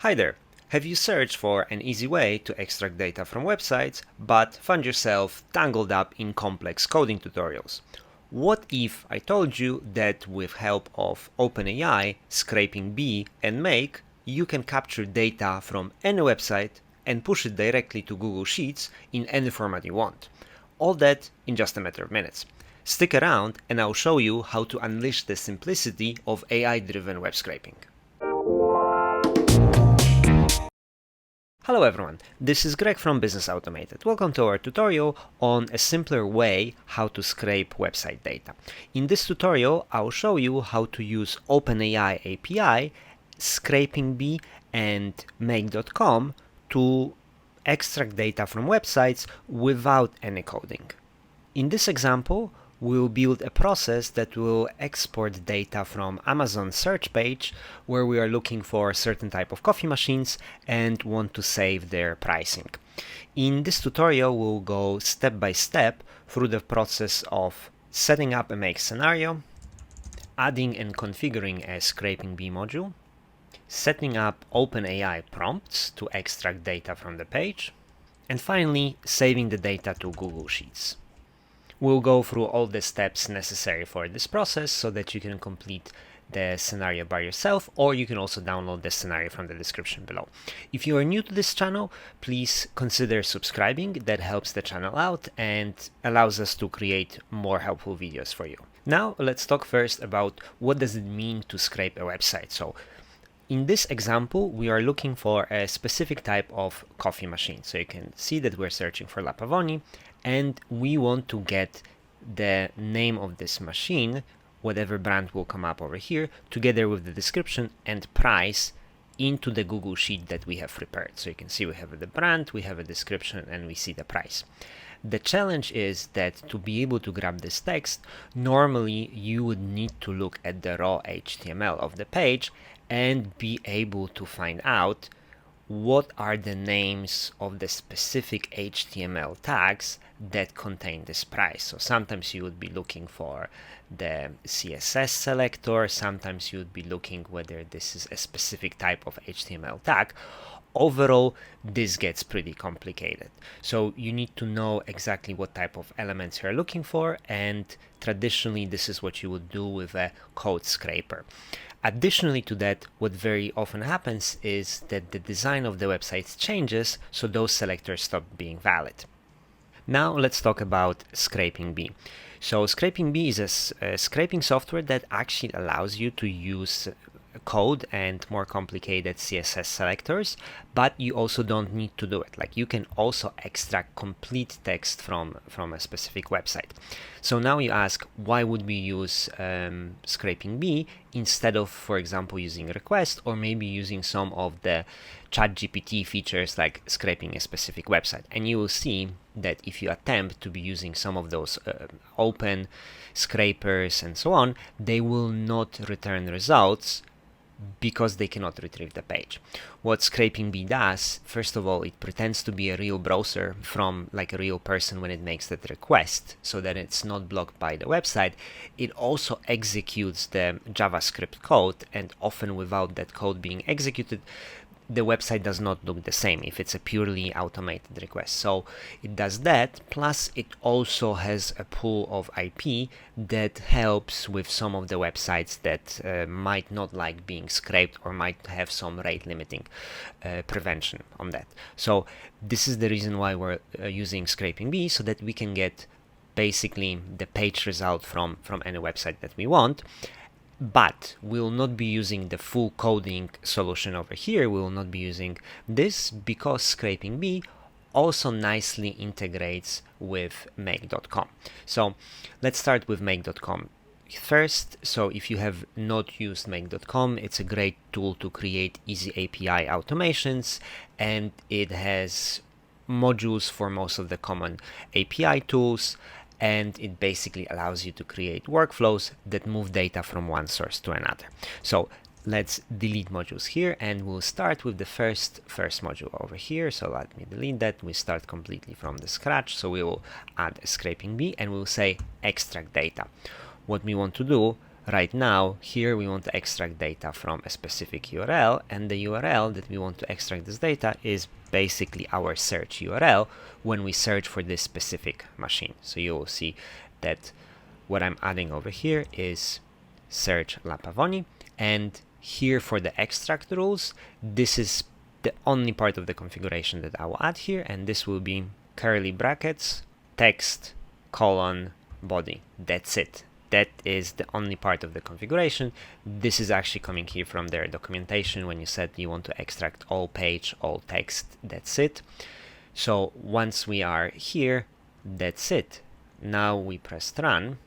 Hi there! Have you searched for an easy way to extract data from websites, but found yourself tangled up in complex coding tutorials? What if I told you that with help of OpenAI, scrapingbee, and Make, you can capture data from any website and push it directly to Google Sheets in any format you want? All that in just a matter of minutes. Stick around and I'll show you how to unleash the simplicity of AI-driven web scraping. Hello everyone, this is Greg from Business Automated. Welcome to our tutorial on a simpler way how to scrape website data. In this tutorial, I'll show you how to use OpenAI API, scrapingbee, and make.com to extract data from websites without any coding. In this example, we'll build a process that will export data from Amazon search page where we are looking for a certain type of coffee machines and want to save their pricing. In this tutorial, we'll go step by step through the process of setting up a make scenario, adding and configuring a scrapingbee module, setting up OpenAI prompts to extract data from the page, and finally saving the data to Google Sheets. We'll go through all the steps necessary for this process so that you can complete the scenario by yourself, or you can also download the scenario from the description below. If you are new to this channel, please consider subscribing. That helps the channel out and allows us to create more helpful videos for you. Now let's talk first about what does it mean to scrape a website. So in this example, we are looking for a specific type of coffee machine. So you can see that we're searching for La Pavoni, and we want to get the name of this machine, whatever brand will come up over here, together with the description and price into the Google Sheet that we have prepared. So you can see we have the brand, we have a description, and we see the price. The challenge is that to be able to grab this text, normally you would need to look at the raw HTML of the page and be able to find out what are the names of the specific HTML tags that contain this price. So sometimes you would be looking for the CSS selector, sometimes you would be looking whether this is a specific type of HTML tag. Overall, this gets pretty complicated. So you need to know exactly what type of elements you're looking for, and traditionally this is what you would do with a code scraper. Additionally to that, what very often happens is that the design of the website changes, so those selectors stop being valid. Now let's talk about scrapingbee. So scrapingbee is a scraping software that actually allows you to use code and more complicated CSS selectors, but you also don't need to do it. Like, you can also extract complete text from a specific website. So now you ask, why would we use scrapingbee instead of, for example, using request, or maybe using some of the ChatGPT features like scraping a specific website? And you will see that if you attempt to be using some of those open scrapers and so on, they will not return results because they cannot retrieve the page. What scrapingbee does, first of all, it pretends to be a real browser from like a real person when it makes that request, so that it's not blocked by the website. It also executes the JavaScript code, and often without that code being executed, the website does not look the same if it's a purely automated request. So it does that, plus it also has a pool of IP that helps with some of the websites that might not like being scraped or might have some rate limiting prevention on that. So this is the reason why we're using scrapingbee, so that we can get basically the page result from any website that we want. But we will not be using the full coding solution over here. We will not be using this because scrapingbee also nicely integrates with make.com. So let's start with make.com first. So if you have not used make.com, it's a great tool to create easy API automations, and it has modules for most of the common API tools, and it basically allows you to create workflows that move data from one source to another. So let's delete modules here, and we'll start with the first module over here. So let me delete that. We start completely from the scratch. So we will add a scrapingbee, and we'll say extract data. What we want to do right now, here we want to extract data from a specific URL, and the URL that we want to extract this data is basically our search URL when we search for this specific machine. So you will see that what I'm adding over here is search La Pavoni, and here for the extract rules, this is the only part of the configuration that I will add here, and this will be curly brackets, text, colon, body. That's it. That is the only part of the configuration. This is actually coming here from their documentation when you said you want to extract all page, all text. That's it. So once we are here, that's it. Now we press run,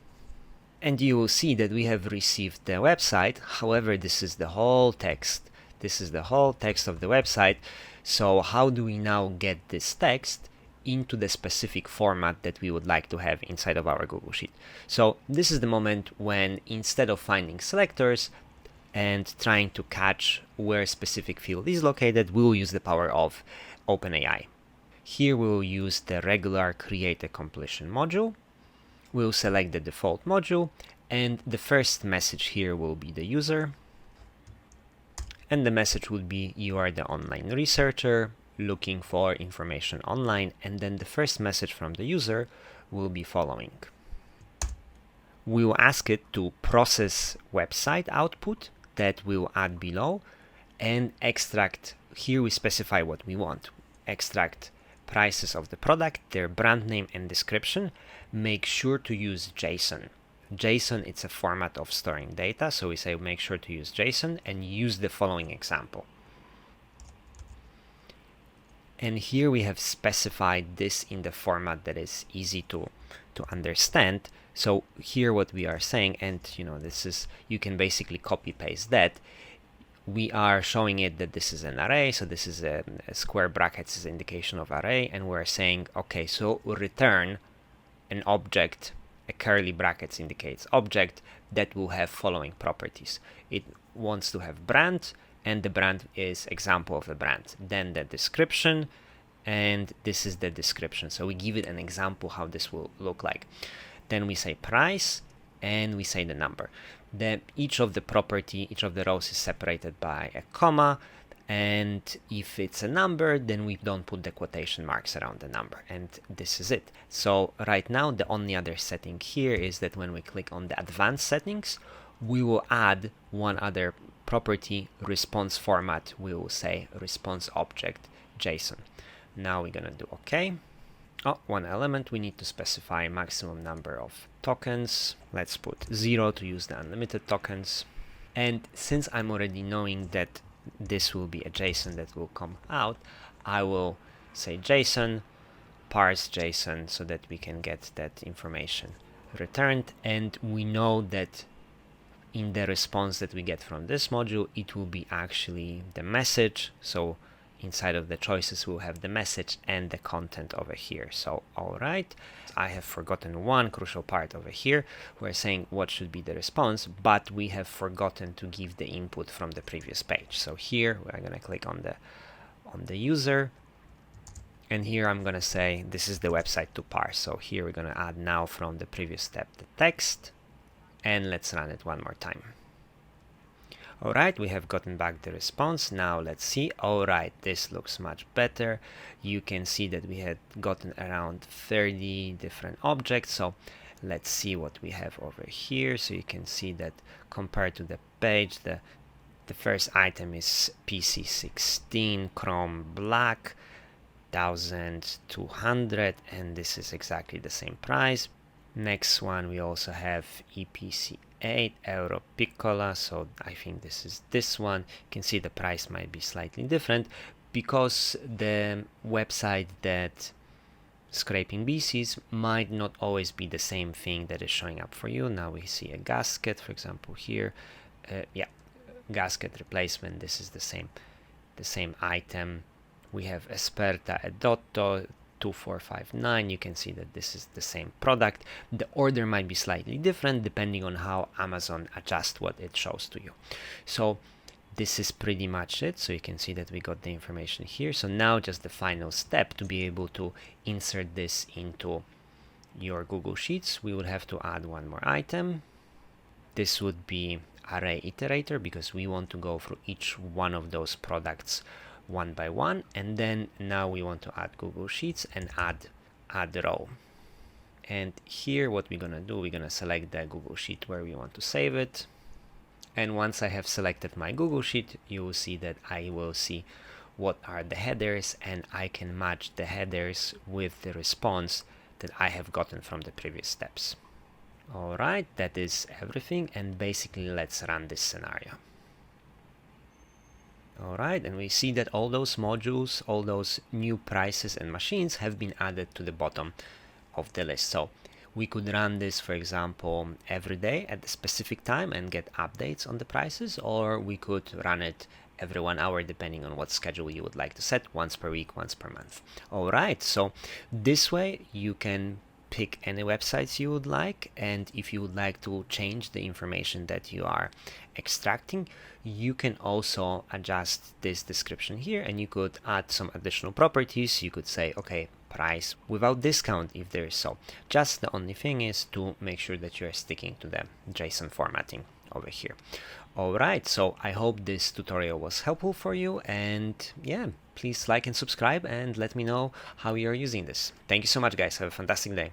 and you will see that we have received the website. However, this is the whole text. This is the whole text of the website. So how do we now get this text into the specific format that we would like to have inside of our Google Sheet? So this is the moment when, instead of finding selectors and trying to catch where a specific field is located, we will use the power of OpenAI. Here we will use the regular create a completion module. We'll select the default module, and the first message here will be the user, and the message would be you are the online researcher looking for information online, and then the first message from the user will be following. We will ask it to process website output that we'll add below and extract. Here we specify what we want. Extract prices of the product, their brand name and description. Make sure to use JSON. JSON, it's a format of storing data, so we say make sure to use JSON and use the following example. And here we have specified this in the format that is easy to understand. So here what we are saying, and this is, you can basically copy paste that. We are showing it that this is an array, so this is a square brackets is indication of array, and we're saying, okay, so return an object, a curly brackets indicates object that will have following properties. It wants to have brand, and the brand is example of the brand. Then the description, and this is the description. So we give it an example how this will look like. Then we say price, and we say the number. Then each of the property, each of the rows is separated by a comma, and if it's a number, then we don't put the quotation marks around the number, and this is it. So right now the only other setting here is that when we click on the advanced settings, we will add one other property, response format. We will say response object JSON. Now we're gonna do OK. Oh, one element, we need to specify maximum number of tokens. Let's put 0 to use the unlimited tokens. And since I'm already knowing that this will be a JSON that will come out, I will say JSON, parse JSON, so that we can get that information returned. And we know that in the response that we get from this module, it will be actually the message. So inside of the choices, we'll have the message and the content over here. So, all right, I have forgotten one crucial part over here. We're saying what should be the response, but we have forgotten to give the input from the previous page. So here we're going to click on the user, and here I'm going to say this is the website to parse. So here we're going to add now from the previous step the text, and let's run it one more time. Alright, we have gotten back the response. Now let's see. Alright, this looks much better. You can see that we had gotten around 30 different objects. So let's see what we have over here. So you can see that compared to the page, the first item is PC 16 Chrome Black 1200, and this is exactly the same price. Next one, we also have EPC 8 Euro Piccola, so I think this is this one. You can see the price might be slightly different because the website that scrapingbee sees might not always be the same thing that is showing up for you. Now we see a gasket, for example, here. Yeah, gasket replacement. This is the same item. We have Esperta Edotto 2459. You can see that this is the same product. The order might be slightly different depending on how Amazon adjusts what it shows to you. So this is pretty much it. So you can see that we got the information here. So now just the final step to be able to insert this into your Google Sheets. We will have to add one more item. This would be array iterator because we want to go through each one of those products one by one. And then now we want to add Google Sheets and add row. And here what we're gonna do, we're gonna select the Google Sheet where we want to save it. And once I have selected my Google Sheet, you will see that I will see what are the headers, and I can match the headers with the response that I have gotten from the previous steps. Alright, that is everything, and basically let's run this scenario. Alright, and we see that all those modules, all those new prices and machines have been added to the bottom of the list. So we could run this, for example, every day at a specific time and get updates on the prices, or we could run it every 1 hour depending on what schedule you would like to set, once per week, once per month. Alright, so this way you can pick any websites you would like, and if you would like to change the information that you are extracting, you can also adjust this description here, and you could add some additional properties. You could say, okay, price without discount if there is so. Just the only thing is to make sure that you're sticking to the JSON formatting over here. Alright, so I hope this tutorial was helpful for you, and yeah, please like and subscribe and let me know how you're using this. Thank you so much, guys. Have a fantastic day.